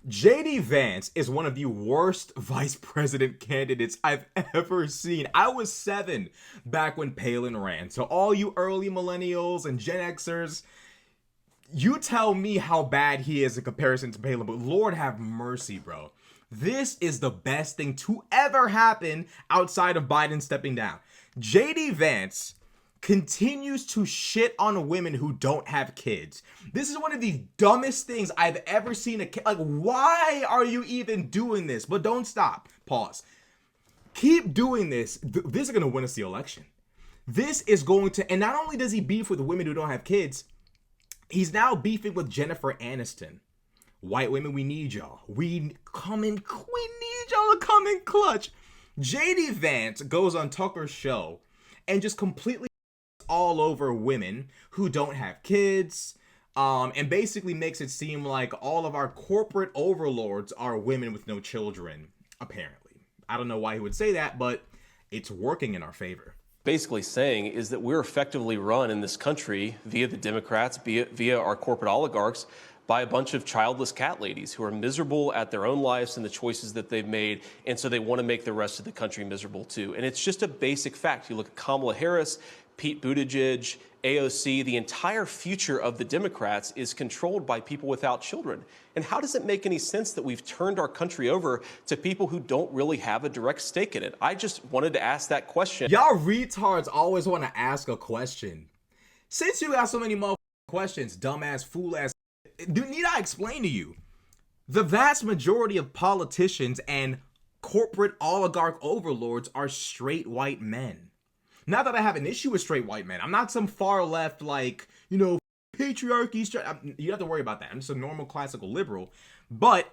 JD Vance is one of the worst vice president candidates I've ever seen. I was 7 back when Palin ran. So all you early millennials and Gen Xers, you tell me how bad he is in comparison to Palin, but Lord have mercy, bro. This is the best thing to ever happen outside of Biden stepping down. JD Vance continues to shit on women who don't have kids. This is one of the dumbest things I've ever seen. Like, why are you even doing this? But don't stop. Pause. Keep doing this. This is going to win us the election. This is going to, and not only does he beef with women who don't have kids, he's now beefing with Jennifer Aniston. White women, we need y'all. We need y'all to come in clutch. JD Vance goes on Tucker's show and just completely all over women who don't have kids, and basically makes it seem like all of our corporate overlords are women with no children, apparently. I don't know why he would say that, but it's working in our favor. Basically saying is that we're effectively run in this country via the Democrats, via our corporate oligarchs, by a bunch of childless cat ladies who are miserable at their own lives and the choices that they've made, and so they want to make the rest of the country miserable too. And it's just a basic fact. You look at Kamala Harris, Pete Buttigieg, AOC, the entire future of the Democrats is controlled by people without children. And how does it make any sense that we've turned our country over to people who don't really have a direct stake in it? I just wanted to ask that question. Y'all retards always want to ask a question. Since you got so many motherfucking questions, dumbass, fool ass, need I explain to you? The vast majority of politicians and corporate oligarch overlords are straight white men. Not that I have an issue with straight white men. I'm not some far left, like, patriarchy. You don't have to worry about that. I'm just a normal classical liberal. But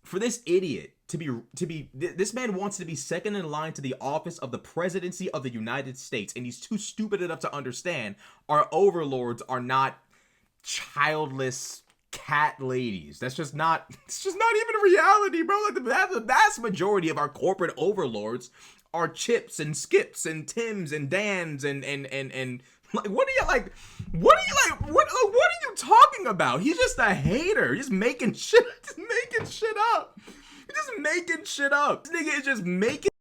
for this idiot this man wants to be second in line to the office of the presidency of the United States, and he's too stupid enough to understand our overlords are not childless cat ladies. It's just not even reality, bro. Like the vast majority of our corporate overlords are Chips and Skips and Tims and Dans and like what are you talking about? He's just a hater. He's just making shit up. He's just making shit up. This nigga is just making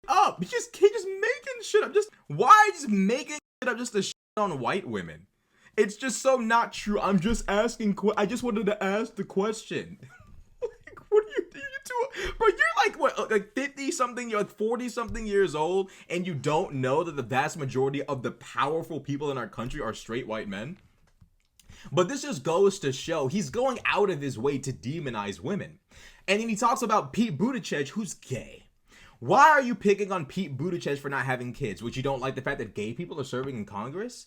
up. He's just making shit up. Why just making shit up just to shit on white women? It's just so not true. I'm just asking. I just wanted to ask the question. Like, what are you doing? Bro, you're like, what, like 50-something, you're like 40-something years old, and you don't know that the vast majority of the powerful people in our country are straight white men? But this just goes to show he's going out of his way to demonize women. And then he talks about Pete Buttigieg, who's gay. Why are you picking on Pete Buttigieg for not having kids? Which you don't like the fact that gay people are serving in Congress?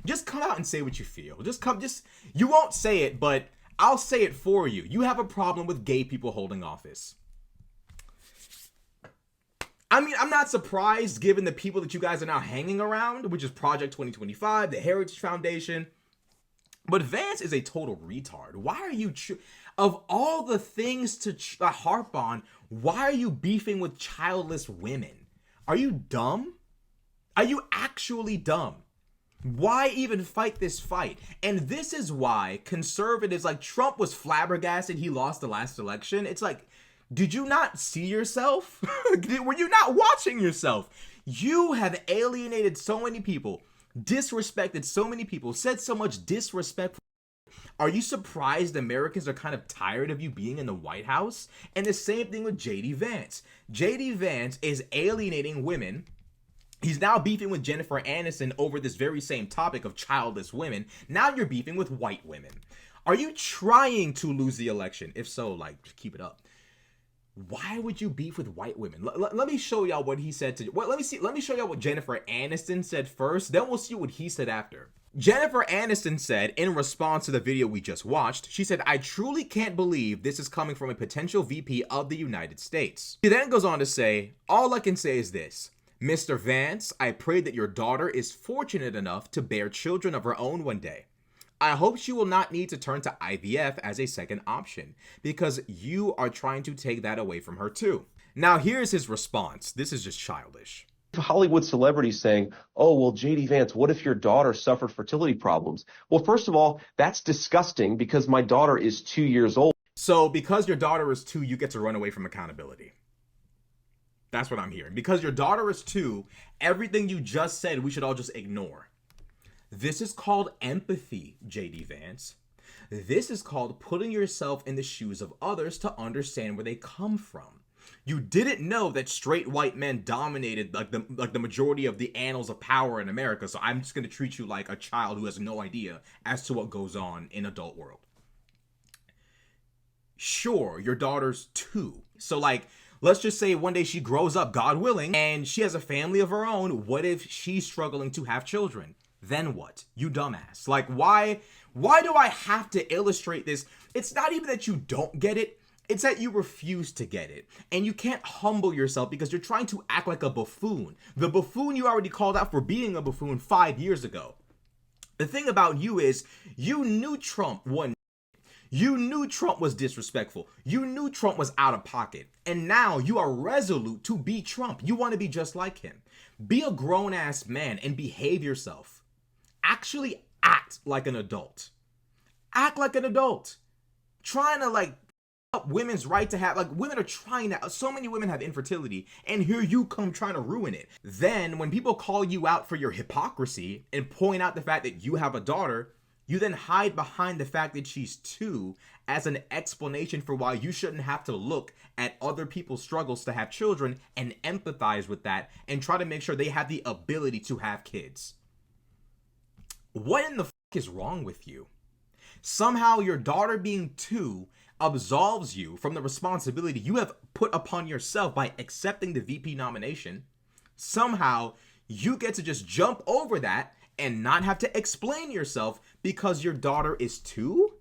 Just come out and say what you feel. You won't say it, but I'll say it for you. You have a problem with gay people holding office. I mean, I'm not surprised given the people that you guys are now hanging around, which is Project 2025, the Heritage Foundation. But Vance is a total retard. Why are you, of all the things to harp on, why are you beefing with childless women? Are you dumb? Are you actually dumb? Why even fight this fight? And this is why conservatives, like Trump was flabbergasted he lost the last election. It's like, did you not see yourself? Were you not watching yourself? You have alienated so many people, disrespected so many people, said so much disrespectful. Are you surprised Americans are kind of tired of you being in the White House? And the same thing with JD Vance. JD Vance is alienating women. He's now beefing with Jennifer Aniston over this very same topic of childless women. Now you're beefing with white women. Are you trying to lose the election? If so, like, keep it up. Why would you beef with white women? Let me show y'all what he said to. Well, let me show y'all what Jennifer Aniston said first. Then we'll see what he said after. Jennifer Aniston said in response to the video we just watched, she said, "I truly can't believe this is coming from a potential VP of the United States." She then goes on to say, "All I can say is this. Mr. Vance, I pray that your daughter is fortunate enough to bear children of her own one day. I hope she will not need to turn to IVF as a second option, because you are trying to take that away from her too." Now here's his response. This is just childish. Hollywood celebrities saying, oh, well, JD Vance, what if your daughter suffered fertility problems? Well, first of all, that's disgusting because my daughter is 2 years old. So because your daughter is 2, you get to run away from accountability. That's what I'm hearing. Because your daughter is 2, everything you just said, we should all just ignore. This is called empathy, JD Vance. This is called putting yourself in the shoes of others to understand where they come from. You didn't know that straight white men dominated like the majority of the annals of power in America, so I'm just going to treat you like a child who has no idea as to what goes on in adult world. Sure, your daughter's 2. So like, let's just say one day she grows up, God willing, and she has a family of her own. What if she's struggling to have children? Then what? You dumbass. Like, why do I have to illustrate this? It's not even that you don't get it. It's that you refuse to get it. And you can't humble yourself because you're trying to act like a buffoon. The buffoon you already called out for being a buffoon 5 years ago. The thing about you is you knew Trump won. You knew Trump was disrespectful. You knew Trump was out of pocket. And now you are resolute to be Trump. You want to be just like him. Be a grown-ass man and behave yourself. Actually act like an adult. Act like an adult. Trying to like up women's right to have, like, women are trying to, so many women have infertility, and here you come trying to ruin it. Then when people call you out for your hypocrisy and point out the fact that you have a daughter, you then hide behind the fact that she's 2 as an explanation for why you shouldn't have to look at other people's struggles to have children and empathize with that and try to make sure they have the ability to have kids. What in the fuck is wrong with you? Somehow your daughter being 2 absolves you from the responsibility you have put upon yourself by accepting the VP nomination. Somehow you get to just jump over that and not have to explain yourself because your daughter is 2?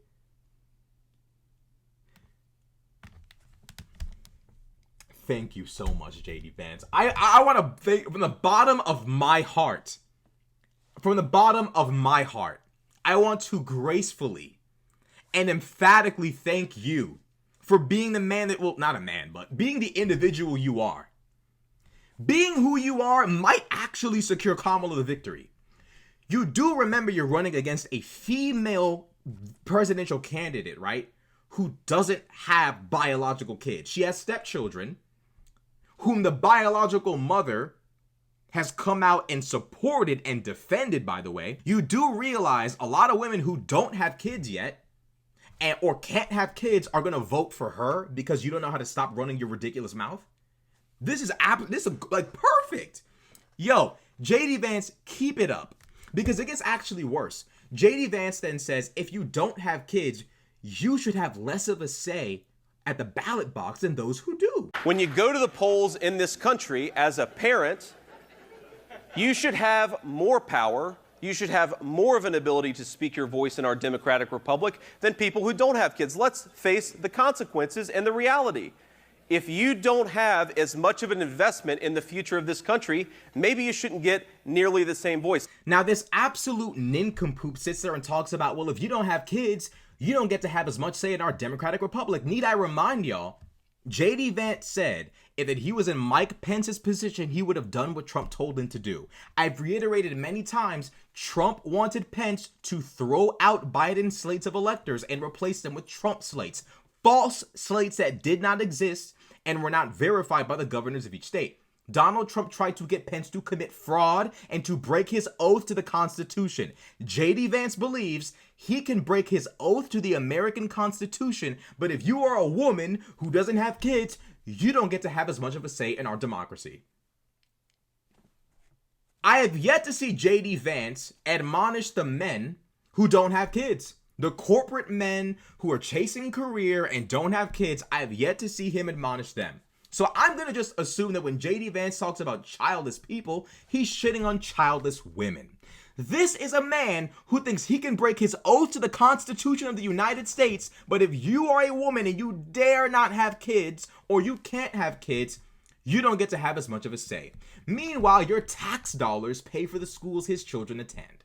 Thank you so much, JD Vance. I want to thank from the bottom of my heart. From the bottom of my heart, I want to gracefully and emphatically thank you for being the man that, well, not a man, but being the individual you are. Being who you are might actually secure Kamala the victory. You do remember you're running against a female presidential candidate, right? Who doesn't have biological kids. She has stepchildren, whom the biological mother has come out and supported and defended, by the way. You do realize a lot of women who don't have kids yet or can't have kids are going to vote for her because you don't know how to stop running your ridiculous mouth. This is like perfect. Yo, JD Vance, keep it up because it gets actually worse. JD Vance then says if you don't have kids, you should have less of a say at the ballot box than those who do. When you go to the polls in this country as a parent, you should have more power. You should have more of an ability to speak your voice in our democratic republic than people who don't have kids. Let's face the consequences and the reality. If you don't have as much of an investment in the future of this country, maybe you shouldn't get nearly the same voice. Now, this absolute nincompoop sits there and talks about, well, if you don't have kids, you don't get to have as much say in our democratic republic. Need I remind y'all, JD Vance said if he was in Mike Pence's position, he would have done what Trump told him to do. I've reiterated many times, Trump wanted Pence to throw out Biden's slates of electors and replace them with Trump slates. False slates that did not exist and were not verified by the governors of each state. Donald Trump tried to get Pence to commit fraud and to break his oath to the Constitution. JD Vance believes he can break his oath to the American Constitution, but if you are a woman who doesn't have kids, you don't get to have as much of a say in our democracy. I have yet to see JD Vance admonish the men who don't have kids. The corporate men who are chasing career and don't have kids, I have yet to see him admonish them. So I'm going to just assume that when JD Vance talks about childless people, he's shitting on childless women. This is a man who thinks he can break his oath to the Constitution of the United States, but if you are a woman and you dare not have kids or you can't have kids, you don't get to have as much of a say. Meanwhile, your tax dollars pay for the schools his children attend.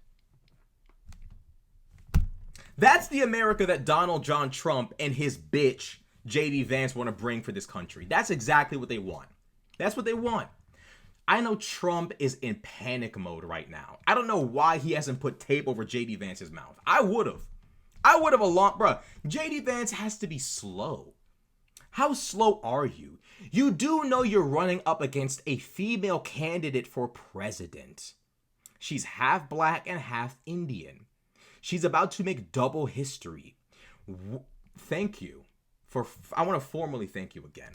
That's the America that Donald John Trump and his bitch JD Vance want to bring for this country. That's exactly what they want. That's what they want. I know Trump is in panic mode right now. I don't know why he hasn't put tape over JD Vance's mouth. I would have. I would have bruh. JD Vance has to be slow. How slow are you? You do know you're running up against a female candidate for president. She's half black and half Indian. She's about to make double history. Thank you I want to formally thank you again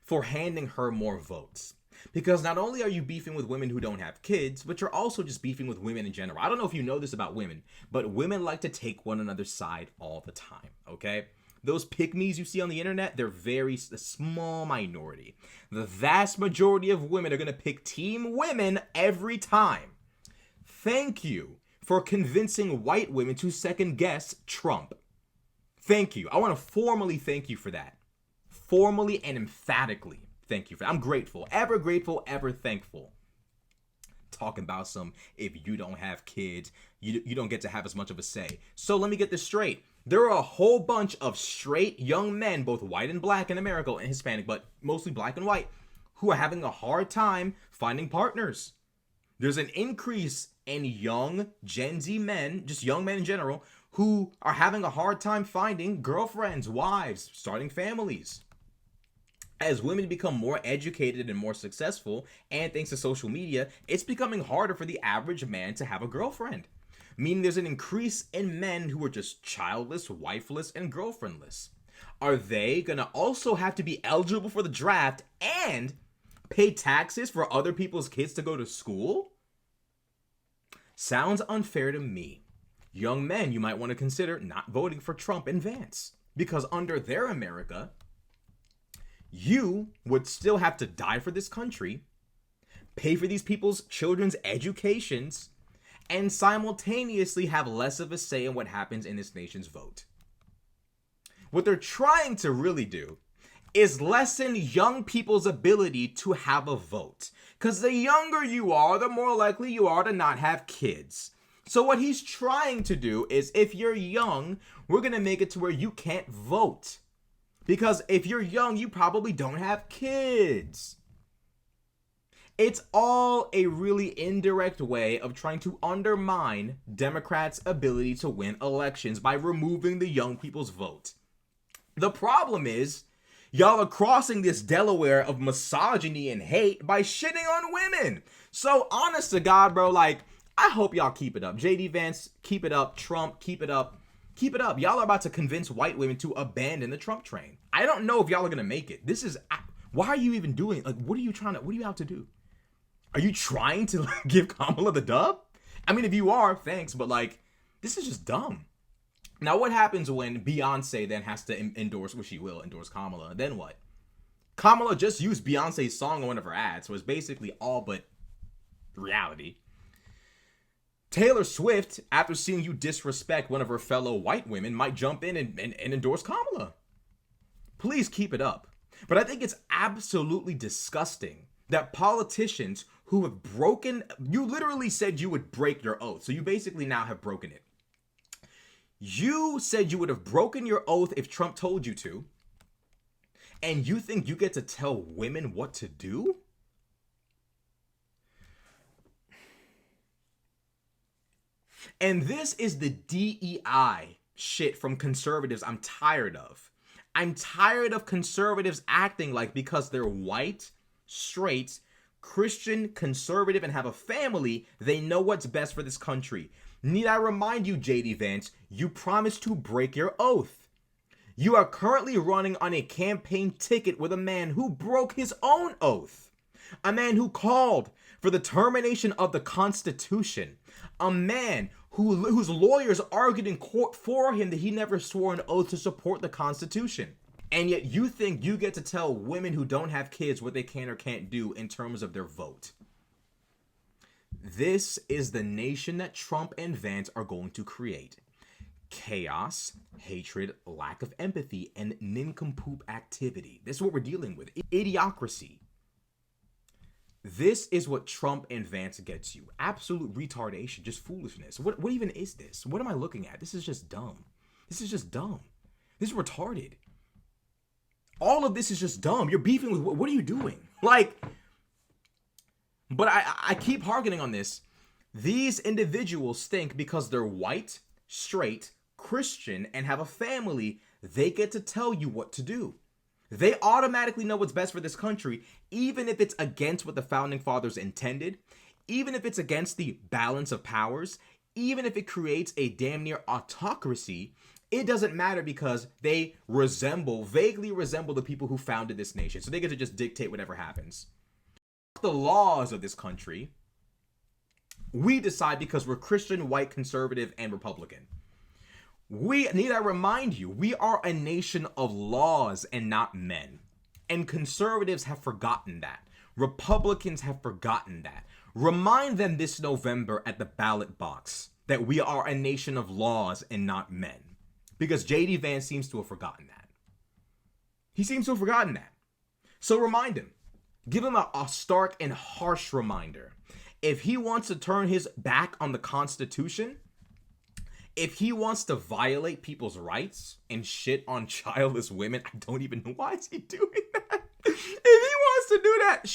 for handing her more votes. Because not only are you beefing with women who don't have kids, but you're also just beefing with women in general. I don't know if you know this about women, but women like to take one another's side all the time, okay? Those pick-me's you see on the internet, they're a small minority. The vast majority of women are going to pick team women every time. Thank you for convincing white women to second-guess Trump. Thank you. I want to formally thank you for that. Formally and emphatically thank you for that. I'm grateful, ever thankful. Talking about if you don't have kids, you don't get to have as much of a say. So let me get this straight. There are a whole bunch of straight young men, both white and black in America and Hispanic, but mostly black and white, who are having a hard time finding partners. There's an increase in young Gen Z men, just young men in general, who are having a hard time finding girlfriends, wives, starting families. As women become more educated and more successful, and thanks to social media, it's becoming harder for the average man to have a girlfriend. Meaning there's an increase in men who are just childless, wifeless, and girlfriendless. Are they gonna also have to be eligible for the draft and pay taxes for other people's kids to go to school? Sounds unfair to me. Young men, you might want to consider not voting for Trump and Vance. Because under their America, you would still have to die for this country, pay for these people's children's educations, and simultaneously have less of a say in what happens in this nation's vote. What they're trying to really do is lessen young people's ability to have a vote. Because the younger you are, the more likely you are to not have kids. So what he's trying to do is, if you're young, we're going to make it to where you can't vote. Because if you're young, you probably don't have kids. It's all a really indirect way of trying to undermine Democrats' ability to win elections by removing the young people's vote. The problem is, y'all are crossing this Delaware of misogyny and hate by shitting on women. So honest to God, bro, I hope y'all keep it up. JD Vance, keep it up. Trump, keep it up. Keep it up. Y'all are about to convince white women to abandon the Trump train. I don't know if y'all are going to make it. Why are you even doing it? What are you out to do? Are you trying to give Kamala the dub? I mean, if you are, thanks, but this is just dumb. Now, what happens when Beyonce then has to endorse, well, she will endorse Kamala, then what? Kamala just used Beyonce's song on one of her ads, so it's basically all but reality. Taylor Swift, after seeing you disrespect one of her fellow white women, might jump in and endorse Kamala. Please keep it up. But I think it's absolutely disgusting that politicians who have broken, you literally said you would break your oath, so you basically now have broken it. You said you would have broken your oath if Trump told you to, and you think you get to tell women what to do? And this is the DEI shit from conservatives I'm tired of. I'm tired of conservatives acting like because they're white, straight, Christian, conservative, and have a family, they know what's best for this country. Need I remind you, JD Vance, you promised to break your oath. You are currently running on a campaign ticket with a man who broke his own oath. A man who called for the termination of the Constitution. A man whose lawyers argued in court for him that he never swore an oath to support the Constitution. And yet you think you get to tell women who don't have kids what they can or can't do in terms of their vote. This is the nation that Trump and Vance are going to create. Chaos, hatred, lack of empathy, and nincompoop activity. This is what we're dealing with. Idiocracy. This is what Trump and Vance gets you. Absolute retardation, just foolishness. What even is this? What am I looking at? This is just dumb. This is just dumb. This is retarded. All of this is just dumb. You're beefing with, what are you doing? But I keep harkening on this. These individuals think because they're white, straight, Christian and have a family, they get to tell you what to do. They automatically know what's best for this country, even if it's against what the founding fathers intended, even if it's against the balance of powers, even if it creates a damn near autocracy. It doesn't matter because they vaguely resemble the people who founded this nation. So they get to just dictate whatever happens. The laws of this country, we decide because we're Christian, white, conservative, and Republican. Need I remind you, we are a nation of laws and not men. And conservatives have forgotten that. Republicans have forgotten that. Remind them this November at the ballot box that we are a nation of laws and not men. Because JD Vance seems to have forgotten that. He seems to have forgotten that. So remind him. Give him a stark and harsh reminder. If he wants to turn his back on the Constitution, if he wants to violate people's rights and shit on childless women, I don't even know why is he doing that. If he wants to do that,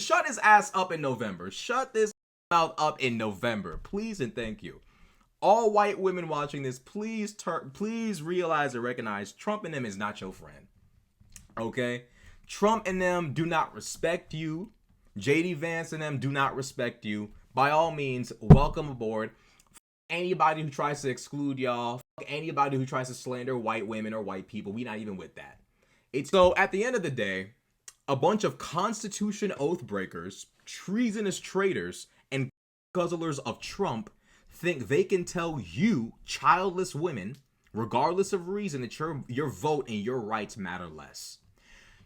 shut his ass up in November. Shut this mouth up in November, please and thank you. All white women watching this, please realize and recognize Trump and them is not your friend. Okay? Trump and them do not respect you. JD Vance and them do not respect you. By all means, welcome aboard. Anybody who tries to exclude y'all, anybody who tries to slander white women or white people, we not even with that. So at the end of the day, a bunch of Constitution oath breakers, treasonous traitors, and guzzlers of Trump think they can tell you, childless women, regardless of reason, that your vote and your rights matter less.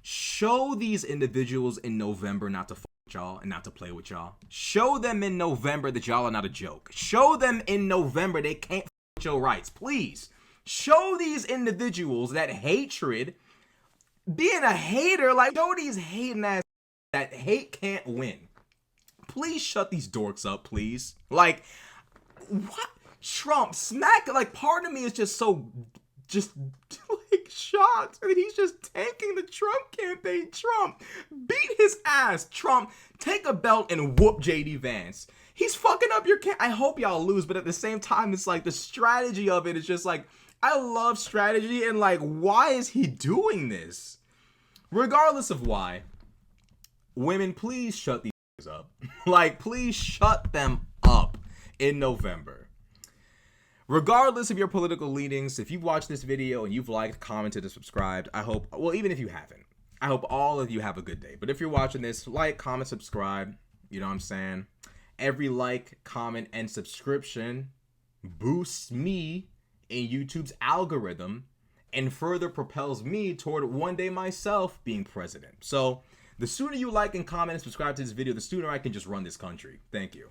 Show these individuals in November not to with y'all and not to play with y'all. Show them in November that y'all are not a joke. Show them in November they can't with your rights. Please show these individuals that hatred, being a hater, like show these hating ass that hate can't win. Please shut these dorks up, please. Like, what? Trump smack, like, part of me is just so like shocked. I mean, he's just tanking the Trump campaign. Trump, beat his ass. Trump, take a belt and whoop JD Vance. He's fucking up your I hope y'all lose, but at the same time, it's like the strategy of it is just like, I love strategy, and like, why is he doing this? Regardless of why, women, please shut these up. Like, please shut them up in November. Regardless of your political leanings, if you've watched this video and you've liked, commented, and subscribed, I hope, well, even if you haven't, I hope all of you have a good day. But if you're watching this, like, comment, subscribe, you know what I'm saying? Every like, comment, and subscription boosts me in YouTube's algorithm and further propels me toward one day myself being president. So the sooner you like and comment and subscribe to this video, the sooner I can just run this country. Thank you.